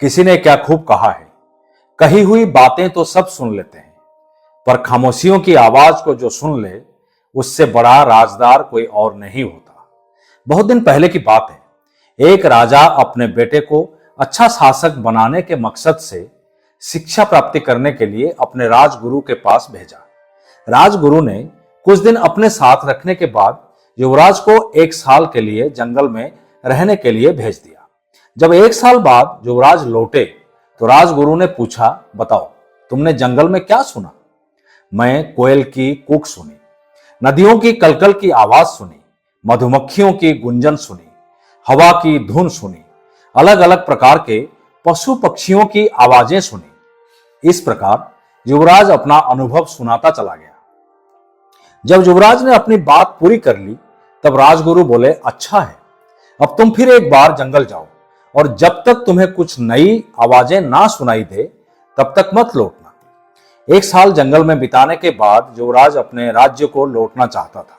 किसी ने क्या खूब कहा है, कही हुई बातें तो सब सुन लेते हैं, पर खामोशियों की आवाज को जो सुन ले उससे बड़ा राजदार कोई और नहीं होता। बहुत दिन पहले की बात है। एक राजा अपने बेटे को अच्छा शासक बनाने के मकसद से शिक्षा प्राप्ति करने के लिए अपने राजगुरु के पास भेजा। राजगुरु ने कुछ दिन अपने साथ रखने के बाद युवराज को 1 साल के लिए जंगल में रहने के लिए भेज दिया। जब 1 साल बाद युवराज लौटे तो राजगुरु ने पूछा, बताओ तुमने जंगल में क्या सुना? मैं कोयल की कूक सुनी, नदियों की कलकल की आवाज सुनी, मधुमक्खियों की गुंजन सुनी, हवा की धुन सुनी, अलग अलग प्रकार के पशु पक्षियों की आवाजें सुनी। इस प्रकार युवराज अपना अनुभव सुनाता चला गया। जब युवराज ने अपनी बात पूरी कर ली तब राजगुरु बोले, अच्छा है, अब तुम फिर एक बार जंगल जाओ और जब तक तुम्हें कुछ नई आवाजें ना सुनाई दे तब तक मत लौटना। 1 साल जंगल में बिताने के बाद युवराज अपने राज्य को लौटना चाहता था,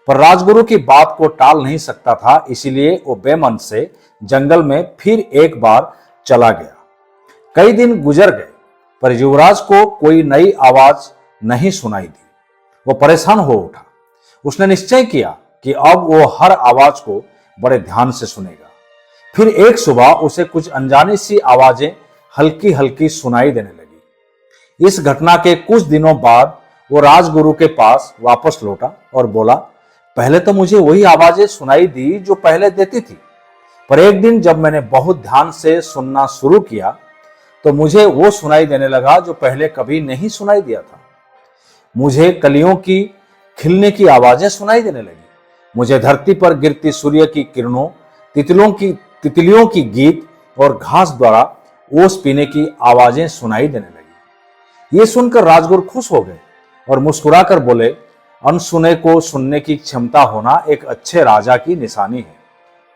पर राजगुरु की बात को टाल नहीं सकता था, इसीलिए वो बेमन से जंगल में फिर एक बार चला गया। कई दिन गुजर गए पर युवराज को कोई नई आवाज नहीं सुनाई दी। वो परेशान हो उठा। उसने निश्चय किया कि अब वो हर आवाज को बड़े ध्यान से सुनेगा। फिर एक सुबह उसे कुछ अनजानी सी आवाजें हल्की हल्की सुनाई देने लगी। इस घटना के कुछ दिनों बाद वो राजगुरु के पास वापस लौटा और बोला, पहले तो मुझे वही आवाजें सुनाई दी जो पहले देती थी, पर एक दिन जब मैंने बहुत ध्यान से सुनना शुरू किया तो मुझे वो सुनाई देने लगा जो पहले कभी नहीं सुनाई दिया था। मुझे कलियों की खिलने की आवाजें सुनाई देने लगी। मुझे धरती पर गिरती सूर्य की किरणों, तितलियों की गीत और घास द्वारा ओस पीने की आवाजें सुनाई देने लगी। ये सुनकर राजगुरु खुश हो गए और मुस्कुराकर बोले, अनसुने को सुनने की क्षमता होना एक अच्छे राजा की निशानी है,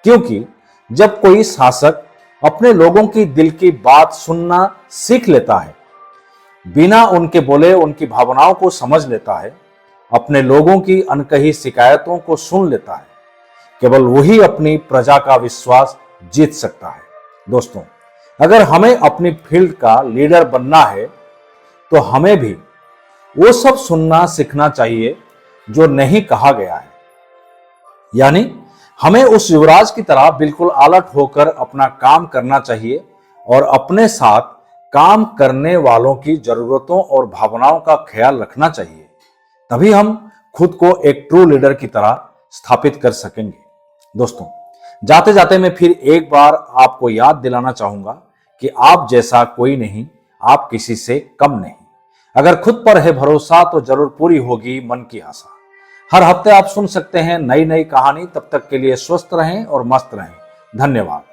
क्योंकि जब कोई शासक अपने लोगों की दिल की बात सुनना सीख लेता है, बिना उनके बोले उनकी भावनाओं को समझ लेता है, अपने लोगों की अनकही शिकायतों को सुन लेता है, केवल वही अपनी प्रजा का विश्वास जीत सकता है। दोस्तों, अगर हमें अपनी फील्ड का लीडर बनना है तो हमें भी वो सब सुनना सीखना चाहिए जो नहीं कहा गया है। यानी हमें उस युवराज की तरह बिल्कुल अलर्ट होकर अपना काम करना चाहिए और अपने साथ काम करने वालों की जरूरतों और भावनाओं का ख्याल रखना चाहिए। तभी हम खुद को एक ट्रू लीडर की तरह स्थापित कर सकेंगे। दोस्तों, जाते जाते मैं फिर एक बार आपको याद दिलाना चाहूंगा कि आप जैसा कोई नहीं, आप किसी से कम नहीं। अगर खुद पर है भरोसा तो जरूर पूरी होगी मन की आशा। हर हफ्ते आप सुन सकते हैं नई नई कहानी। तब तक के लिए स्वस्थ रहें और मस्त रहें। धन्यवाद।